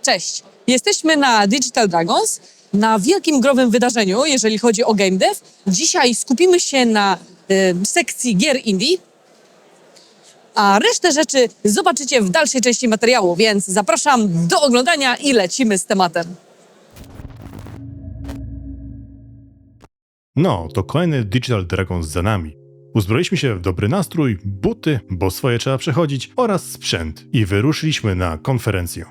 Cześć, jesteśmy na Digital Dragons, na wielkim growym wydarzeniu, jeżeli chodzi o game dev. Dzisiaj skupimy się na sekcji gier indie, a resztę rzeczy zobaczycie w dalszej części materiału, więc zapraszam do oglądania i lecimy z tematem. No, to kolejny Digital Dragons za nami. Uzbroiliśmy się w dobry nastrój, buty, bo swoje trzeba przechodzić, oraz sprzęt i wyruszyliśmy na konferencję.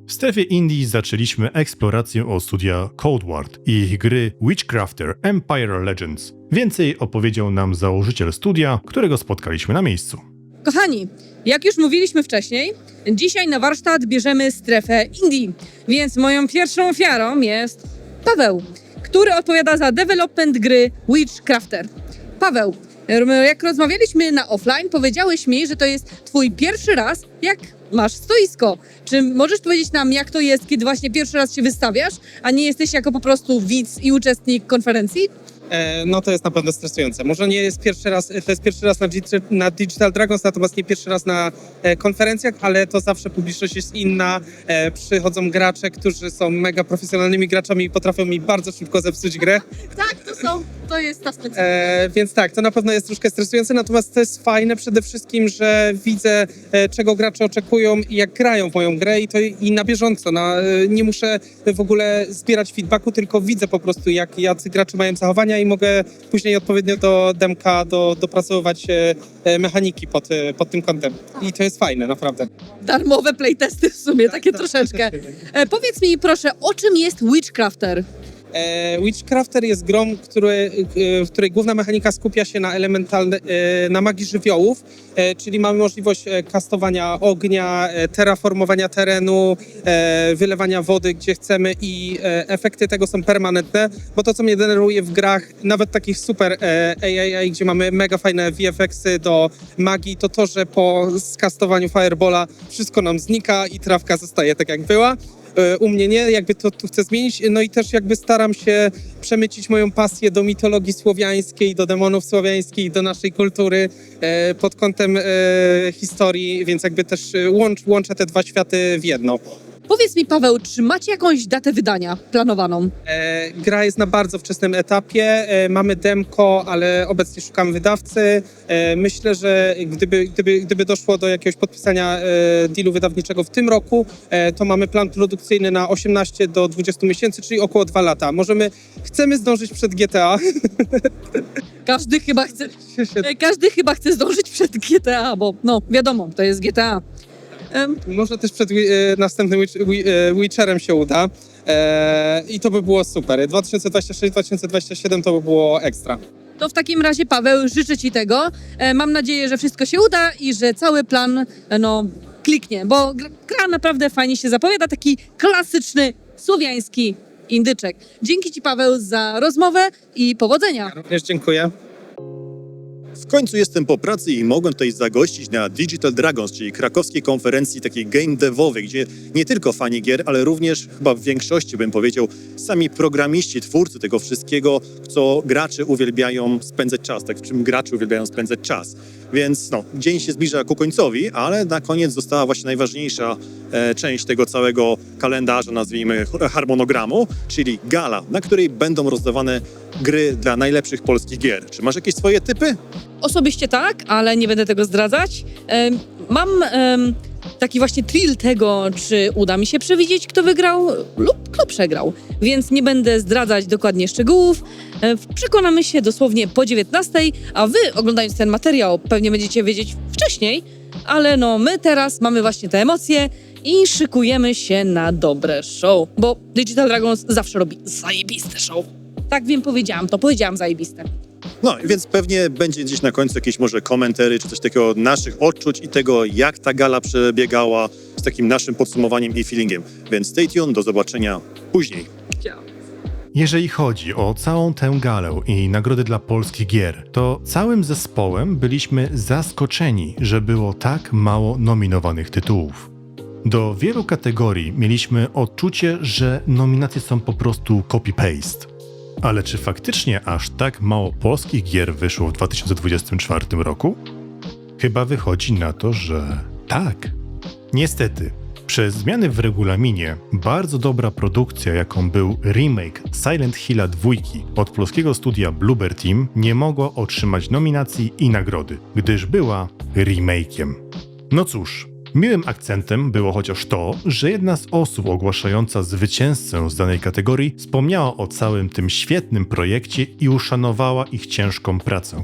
W strefie Indie zaczęliśmy eksplorację od studia Coldward i ich gry Witchcrafter Empire Legends. Więcej opowiedział nam założyciel studia, którego spotkaliśmy na miejscu. Kochani, jak już mówiliśmy wcześniej, dzisiaj na warsztat bierzemy strefę indie, więc moją pierwszą ofiarą jest Paweł, który odpowiada za development gry Witchcrafter. Paweł, jak rozmawialiśmy na offline, powiedziałeś mi, że to jest twój pierwszy raz, jak masz stoisko. Czy możesz powiedzieć nam, jak to jest, kiedy właśnie pierwszy raz się wystawiasz, a nie jesteś jako po prostu widz i uczestnik konferencji? No to jest na pewno stresujące. Może nie jest pierwszy raz, to jest pierwszy raz na Digital Dragons, natomiast nie pierwszy raz na konferencjach, ale to zawsze publiczność jest inna. Przychodzą gracze, którzy są mega profesjonalnymi graczami i potrafią mi bardzo szybko zepsuć grę. Tak, to jest ta specyfika. Więc tak, to na pewno jest troszkę stresujące, natomiast to jest fajne przede wszystkim, że widzę, czego gracze oczekują i jak grają w moją grę i na bieżąco. Nie muszę w ogóle zbierać feedbacku, tylko widzę po prostu, jacy gracze mają zachowania i mogę później odpowiednio do demka dopracowywać mechaniki pod tym kątem. I to jest fajne, naprawdę. Darmowe playtesty w sumie, takie troszeczkę. Powiedz mi proszę, o czym jest Witchcrafter? Witchcrafter jest grą, w której główna mechanika skupia się na magii żywiołów, czyli mamy możliwość kastowania ognia, terraformowania terenu, wylewania wody gdzie chcemy i efekty tego są permanentne, bo to co mnie denerwuje w grach, nawet takich super AAA, gdzie mamy mega fajne VFX-y do magii, to, że po skastowaniu Firebola wszystko nam znika i trawka zostaje tak jak była. U mnie nie, jakby to tu chcę zmienić, no i też jakby staram się przemycić moją pasję do mitologii słowiańskiej, do demonów słowiańskich, do naszej kultury pod kątem historii, więc jakby też łączę te dwa światy w jedno. Powiedz mi Paweł, czy macie jakąś datę wydania planowaną? Gra jest na bardzo wczesnym etapie, mamy demko, ale obecnie szukamy wydawcy. Myślę, że gdyby doszło do jakiegoś podpisania dealu wydawniczego w tym roku, to mamy plan produkcyjny na 18 do 20 miesięcy, czyli około 2 lata. Chcemy zdążyć przed GTA. Każdy chyba chce zdążyć przed GTA, bo no wiadomo, to jest GTA. Może też przed następnym Witcherem się uda i to by było super. 2026-2027 to by było ekstra. To w takim razie Paweł, życzę ci tego. Mam nadzieję, że wszystko się uda i że cały plan kliknie, bo gra naprawdę fajnie się zapowiada, taki klasyczny słowiański indyczek. Dzięki ci Paweł za rozmowę i powodzenia. Również dziękuję. W końcu jestem po pracy i mogłem tutaj zagościć na Digital Dragons, czyli krakowskiej konferencji takiej game devowej, gdzie nie tylko fani gier, ale również chyba w większości bym powiedział sami programiści, twórcy tego wszystkiego, co gracze uwielbiają spędzać czas, tak w czym gracze uwielbiają spędzać czas. Więc dzień się zbliża ku końcowi, ale na koniec została właśnie najważniejsza część tego całego kalendarza, nazwijmy harmonogramu, czyli gala, na której będą rozdawane gry dla najlepszych polskich gier. Czy masz jakieś swoje typy? Osobiście tak, ale nie będę tego zdradzać. Mam taki właśnie thrill tego, czy uda mi się przewidzieć, kto wygrał lub kto przegrał. Więc nie będę zdradzać dokładnie szczegółów. Przekonamy się dosłownie po 19:00, a wy oglądając ten materiał pewnie będziecie wiedzieć wcześniej, ale my teraz mamy właśnie te emocje i szykujemy się na dobre show, bo Digital Dragons zawsze robi zajebiste show. Tak wiem, powiedziałam zajebiste. Więc pewnie będzie gdzieś na końcu jakieś może komentary, czy coś takiego naszych odczuć i tego, jak ta gala przebiegała z takim naszym podsumowaniem i feelingiem. Więc stay tuned, do zobaczenia później. Jeżeli chodzi o całą tę galę i nagrody dla polskich gier, to całym zespołem byliśmy zaskoczeni, że było tak mało nominowanych tytułów. Do wielu kategorii mieliśmy odczucie, że nominacje są po prostu copy-paste. Ale czy faktycznie aż tak mało polskich gier wyszło w 2024 roku? Chyba wychodzi na to, że tak. Niestety, Przez zmiany w regulaminie bardzo dobra produkcja, jaką był remake Silent Hilla 2 od polskiego studia Bloober Team, nie mogła otrzymać nominacji i nagrody, gdyż była remake'iem. No cóż, miłym akcentem było chociaż to, że jedna z osób ogłaszająca zwycięzcę z danej kategorii wspomniała o całym tym świetnym projekcie i uszanowała ich ciężką pracę.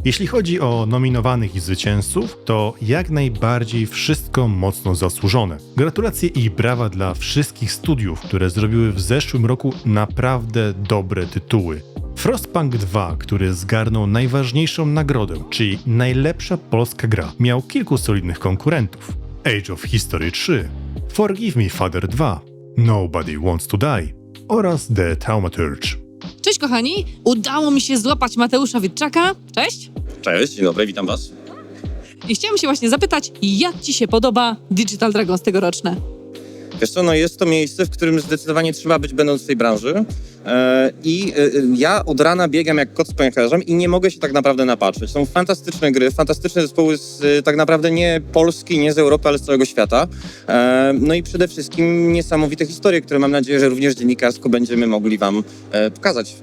Jeśli chodzi o nominowanych i zwycięzców, to jak najbardziej wszystko mocno zasłużone. Gratulacje i brawa dla wszystkich studiów, które zrobiły w zeszłym roku naprawdę dobre tytuły. Frostpunk 2, który zgarnął najważniejszą nagrodę, czyli najlepsza polska gra, miał kilku solidnych konkurentów. Age of History 3, Forgive Me Father 2, Nobody Wants to Die oraz The Thaumaturge. Cześć kochani, udało mi się złapać Mateusza Witczaka. Cześć. Cześć, dzień dobry, witam was. I chciałam się właśnie zapytać, jak ci się podoba Digital Dragons tegoroczne? Wiesz co, no jest to miejsce, w którym zdecydowanie trzeba być, będąc w tej branży. Ja od rana biegam jak kot z pęcherzem i nie mogę się tak naprawdę napatrzeć. Są fantastyczne gry, fantastyczne zespoły z tak naprawdę nie Polski, nie z Europy, ale z całego świata. No i przede wszystkim niesamowite historie, które mam nadzieję, że również dziennikarsko będziemy mogli wam pokazać.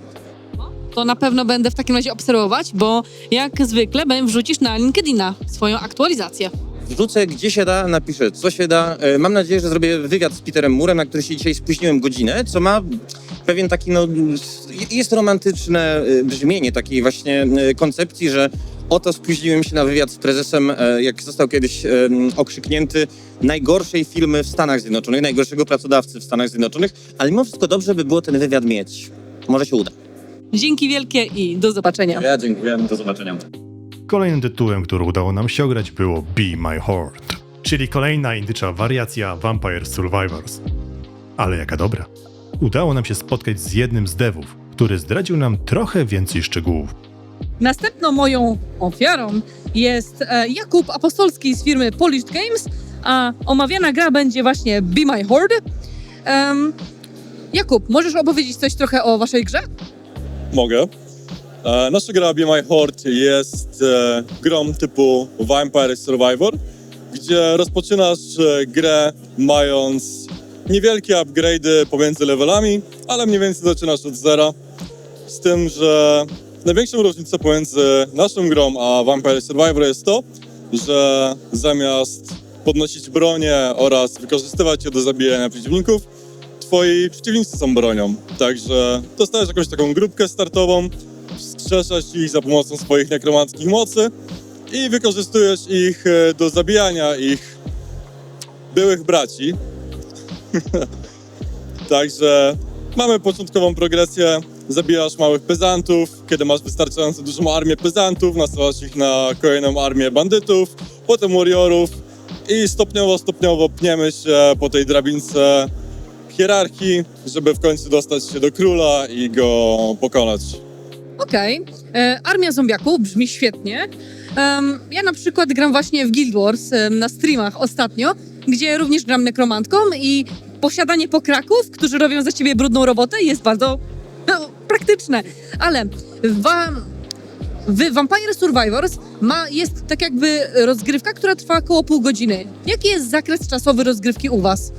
To na pewno będę w takim razie obserwować, bo jak zwykle wrzucisz na LinkedIna swoją aktualizację. Wrzucę gdzie się da, napiszę co się da. Mam nadzieję, że zrobię wywiad z Peterem Murem, na który się dzisiaj spóźniłem godzinę, co ma pewien taki, no, jest romantyczne brzmienie takiej właśnie koncepcji, że oto spóźniłem się na wywiad z prezesem, jak został kiedyś okrzyknięty, najgorszej firmy w Stanach Zjednoczonych, najgorszego pracodawcy w Stanach Zjednoczonych, ale mimo wszystko dobrze by było ten wywiad mieć. Może się uda. Dzięki wielkie i do zobaczenia. Ja dziękuję, do zobaczenia. Kolejnym tytułem, który udało nam się ograć, było Be My Horde, czyli kolejna indycza wariacja Vampire Survivors. Ale jaka dobra. Udało nam się spotkać z jednym z devów, który zdradził nam trochę więcej szczegółów. Następną moją ofiarą jest Jakub Apostolski z firmy Polished Games, a omawiana gra będzie właśnie Be My Horde. Jakub, możesz opowiedzieć coś trochę o waszej grze? Mogę. Nasza gra Be My Horde jest grą typu Vampire Survivor, gdzie rozpoczynasz grę mając niewielkie upgrade'y pomiędzy levelami, ale mniej więcej zaczynasz od zera. Z tym, że największą różnicą pomiędzy naszą grą a Vampire Survivor jest to, że zamiast podnosić bronię oraz wykorzystywać je do zabijania przeciwników, twoi przeciwnicy są bronią. Także dostajesz jakąś taką grupkę startową, wskrzeszasz ich za pomocą swoich nekromanckich mocy i wykorzystujesz ich do zabijania ich byłych braci. Także mamy początkową progresję, zabijasz małych pezantów, kiedy masz wystarczająco dużą armię pezantów, nasyłasz ich na kolejną armię bandytów, potem warriorów i stopniowo pniemy się po tej drabince hierarchii, żeby w końcu dostać się do króla i go pokonać. Okej. Armia zombiaków brzmi świetnie. Ja na przykład gram właśnie w Guild Wars na streamach ostatnio, gdzie również gram nekromantką i posiadanie pokraków, którzy robią za ciebie brudną robotę, jest bardzo praktyczne. Ale w Vampire Survivors jest tak jakby rozgrywka, która trwa około pół godziny. Jaki jest zakres czasowy rozgrywki u was?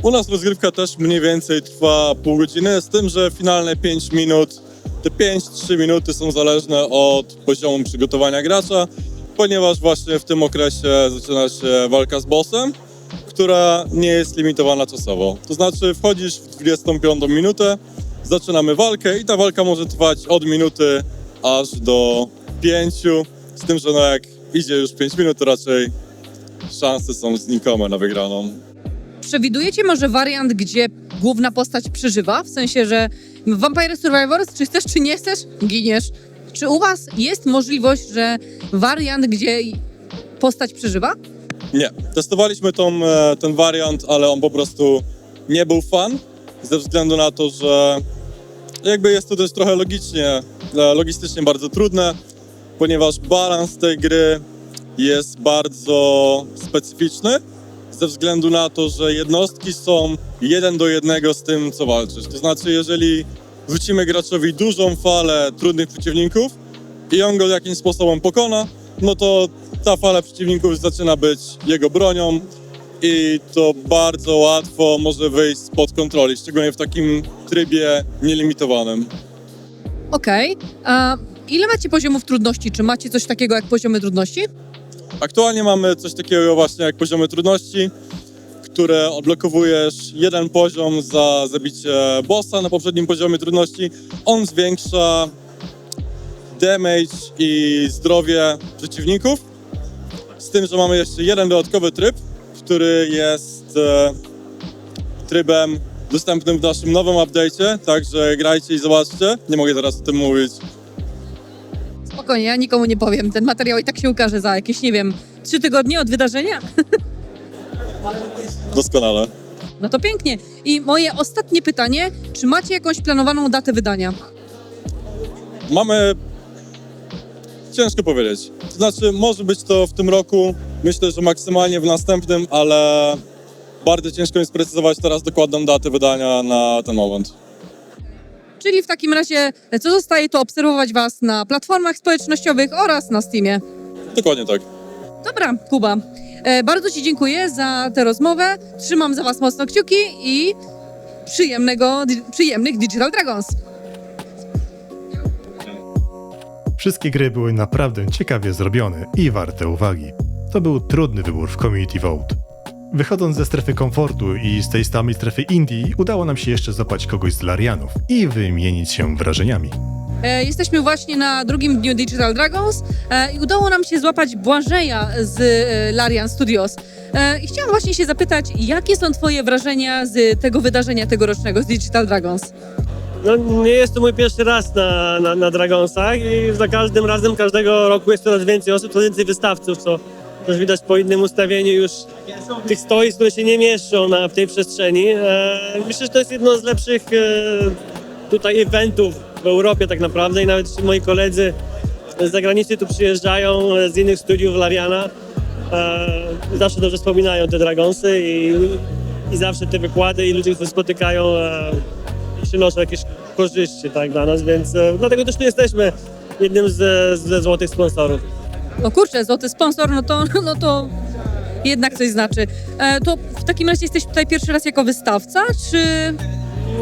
U nas rozgrywka też mniej więcej trwa pół godziny, z tym, że finalne 5 minut, te 5-3 minuty są zależne od poziomu przygotowania gracza, ponieważ właśnie w tym okresie zaczyna się walka z bossem, która nie jest limitowana czasowo. To znaczy wchodzisz w 25 minutę, zaczynamy walkę i ta walka może trwać od minuty aż do 5, z tym, że no jak idzie już 5 minut, to raczej szanse są znikome na wygraną. Przewidujecie może wariant, gdzie główna postać przeżywa? W sensie, że w Vampire Survivors, czy chcesz, czy nie chcesz, giniesz. Czy u was jest możliwość, że wariant, gdzie postać przeżywa? Nie. Testowaliśmy ten wariant, ale on po prostu nie był fun, ze względu na to, że jakby jest to też trochę logistycznie bardzo trudne, ponieważ balans tej gry jest bardzo specyficzny, ze względu na to, że jednostki są 1 do 1 z tym, co walczysz. To znaczy, jeżeli wrzucimy graczowi dużą falę trudnych przeciwników i on go jakimś sposobem pokona, no to ta fala przeciwników zaczyna być jego bronią i to bardzo łatwo może wyjść spod kontroli, szczególnie w takim trybie nielimitowanym. Okej. A ile macie poziomów trudności? Czy macie coś takiego jak poziomy trudności? Aktualnie mamy coś takiego właśnie jak poziomy trudności, które odblokowujesz jeden poziom za zabicie bossa na poprzednim poziomie trudności. On zwiększa damage i zdrowie przeciwników. Z tym, że mamy jeszcze jeden dodatkowy tryb, który jest trybem dostępnym w naszym nowym update'cie, także grajcie i zobaczcie. Nie mogę teraz o tym mówić. Spokojnie, ja nikomu nie powiem. Ten materiał i tak się ukaże za jakieś, nie wiem, 3 tygodnie od wydarzenia. Doskonale. No to pięknie. I moje ostatnie pytanie, czy macie jakąś planowaną datę wydania? Mamy... Ciężko powiedzieć. To znaczy, może być to w tym roku, myślę, że maksymalnie w następnym, ale bardzo ciężko mi sprecyzować teraz dokładną datę wydania na ten moment. Czyli w takim razie, co zostaje, to obserwować Was na platformach społecznościowych oraz na Steamie. Dokładnie tak. Dobra, Kuba. Bardzo Ci dziękuję za tę rozmowę. Trzymam za Was mocno kciuki i przyjemnych Digital Dragons. Wszystkie gry były naprawdę ciekawie zrobione i warte uwagi. To był trudny wybór w Community Vote. Wychodząc ze strefy komfortu i z tej samej strefy indie, udało nam się jeszcze złapać kogoś z Larianów i wymienić się wrażeniami. Jesteśmy właśnie na drugim dniu Digital Dragons i udało nam się złapać Błażeja z Larian Studios. I chciałam właśnie się zapytać, jakie są Twoje wrażenia z tego wydarzenia tegorocznego, z Digital Dragons? No, nie jest to mój pierwszy raz na Dragonsach i za każdym razem, każdego roku jest coraz więcej osób, coraz więcej wystawców, co też widać po innym ustawieniu już tych stoisk, które się nie mieszczą w tej przestrzeni. Myślę, że to jest jedno z lepszych tutaj eventów w Europie tak naprawdę i nawet moi koledzy z zagranicy tu przyjeżdżają z innych studiów Lariana. Zawsze dobrze wspominają te Dragonsy i zawsze te wykłady i ludzie, którzy spotykają, przynoszą jakieś korzyści tak, dla nas, więc dlatego też tu jesteśmy jednym ze złotych sponsorów. No kurczę, złoty sponsor, no to jednak coś znaczy. To w takim razie jesteś tutaj pierwszy raz jako wystawca, czy...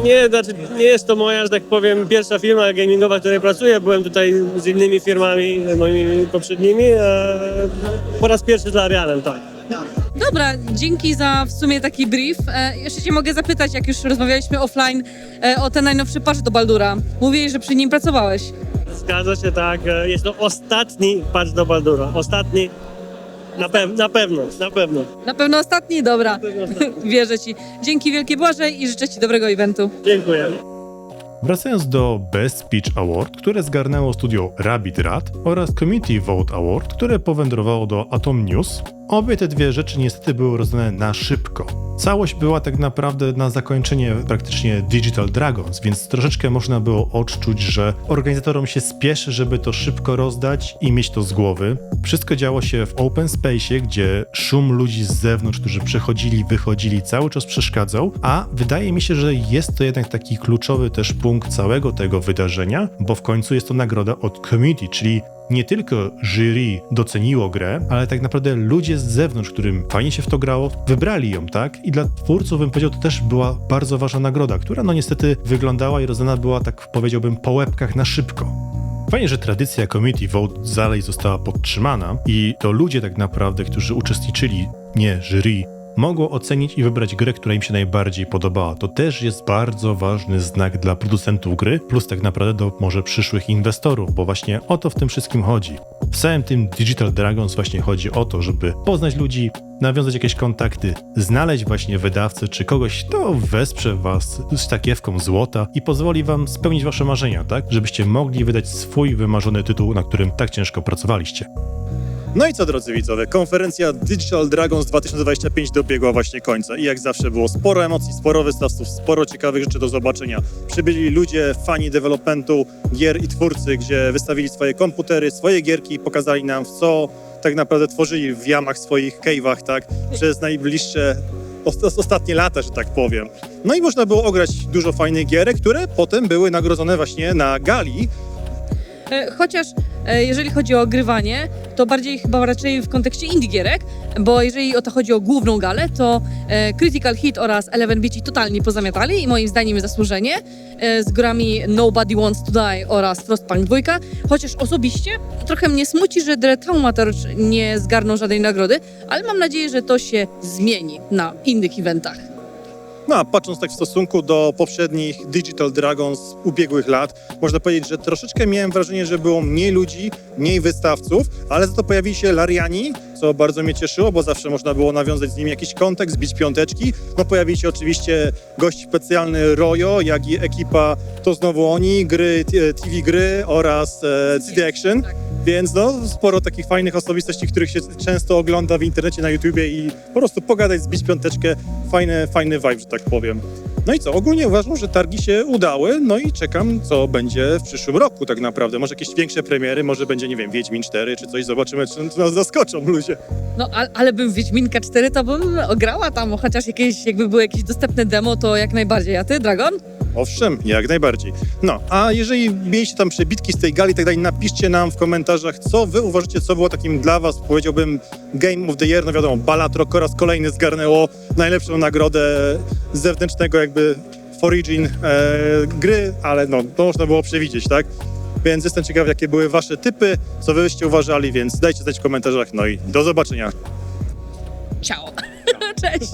Nie, znaczy nie jest to moja, że tak powiem, pierwsza firma gamingowa, w której pracuję. Byłem tutaj z innymi firmami, moimi poprzednimi. Po raz pierwszy z Larianem, tak. Dobra, dzięki za w sumie taki brief. Jeszcze Cię mogę zapytać, jak już rozmawialiśmy offline, o ten najnowszy patch do Baldura. Mówiłeś, że przy nim pracowałeś. Zgadza się, tak. Jest to ostatni patch do Baldura. Ostatni. Na pewno. Na pewno ostatni? Dobra, wierzę Ci. Dzięki wielkie Błażej i życzę Ci dobrego eventu. Dziękuję. Wracając do Best Speech Award, które zgarnęło studio Rabbit Rat oraz Community Vote Award, które powędrowało do Atom News, obie te dwie rzeczy niestety były rozdane na szybko. Całość była tak naprawdę na zakończenie praktycznie Digital Dragons, więc troszeczkę można było odczuć, że organizatorom się spieszy, żeby to szybko rozdać i mieć to z głowy. Wszystko działo się w open space'ie, gdzie szum ludzi z zewnątrz, którzy przechodzili, wychodzili, cały czas przeszkadzał, a wydaje mi się, że jest to jednak taki kluczowy też punkt całego tego wydarzenia, bo w końcu jest to nagroda od community, czyli nie tylko jury doceniło grę, ale tak naprawdę ludzie z zewnątrz, którym fajnie się w to grało, wybrali ją, tak? I dla twórców, bym powiedział, to też była bardzo ważna nagroda, która no niestety wyglądała i rozdana była, tak powiedziałbym, po łebkach na szybko. Fajnie, że tradycja Community Vote dalej została podtrzymana i to ludzie tak naprawdę, którzy uczestniczyli, nie jury, mogło ocenić i wybrać grę, która im się najbardziej podobała. To też jest bardzo ważny znak dla producentów gry, plus tak naprawdę do może przyszłych inwestorów, bo właśnie o to w tym wszystkim chodzi. W całym tym Digital Dragons właśnie chodzi o to, żeby poznać ludzi, nawiązać jakieś kontakty, znaleźć właśnie wydawcę czy kogoś, kto wesprze was z takiewką złota i pozwoli wam spełnić wasze marzenia, tak? Żebyście mogli wydać swój wymarzony tytuł, na którym tak ciężko pracowaliście. No i co, drodzy widzowie, konferencja Digital Dragons 2025 dobiegła właśnie końca i jak zawsze było sporo emocji, sporo wystawców, sporo ciekawych rzeczy do zobaczenia. Przybyli ludzie, fani developmentu, gier i twórcy, gdzie wystawili swoje komputery, swoje gierki, pokazali nam, co tak naprawdę tworzyli w jamach swoich cave'ach, tak, przez najbliższe ostatnie lata, że tak powiem. No i można było ograć dużo fajnych gierek, które potem były nagrodzone właśnie na gali. Chociaż jeżeli chodzi o ogrywanie, to bardziej chyba raczej w kontekście indie gierek, bo jeżeli o to chodzi o główną galę, to Critical Hit oraz 11BT totalnie pozamiatali i moim zdaniem zasłużenie z grami Nobody Wants to Die oraz Frostpunk 2, chociaż osobiście trochę mnie smuci, że The Thaumaturge nie zgarnął żadnej nagrody, ale mam nadzieję, że to się zmieni na innych eventach. No a patrząc tak w stosunku do poprzednich Digital Dragons z ubiegłych lat, można powiedzieć, że troszeczkę miałem wrażenie, że było mniej ludzi, mniej wystawców, ale za to pojawili się Lariani, co bardzo mnie cieszyło, bo zawsze można było nawiązać z nimi jakiś kontakt, zbić piąteczki. No pojawili się oczywiście gość specjalny Royo, jak i ekipa To Znowu Oni, gry, TV Gry oraz CD Action. Więc no, sporo takich fajnych osobistości, których się często ogląda w internecie, na YouTubie i po prostu pogadać, zbić piąteczkę, fajny vibe, że tak powiem. No i co, ogólnie uważam, że targi się udały, no i czekam, co będzie w przyszłym roku tak naprawdę. Może jakieś większe premiery, może będzie, nie wiem, Wiedźmin 4 czy coś, zobaczymy, czy nas zaskoczą ludzie. No, ale bym w Wiedźminka 4 to bym ograła tam, chociaż jakby były jakieś dostępne demo, to jak najbardziej. A ty, Dragon? Owszem, jak najbardziej. No, a jeżeli mieliście tam przebitki z tej gali i tak dalej, napiszcie nam w komentarzach, co wy uważacie, co było takim dla was, powiedziałbym, Game of the Year. No wiadomo, Balatro po raz kolejny zgarnęło najlepszą nagrodę zewnętrznego jakby origin gry, ale no, to można było przewidzieć, tak? Więc jestem ciekaw, jakie były wasze typy, co wyście uważali, więc dajcie znać w komentarzach, no i do zobaczenia. Ciao. Cześć.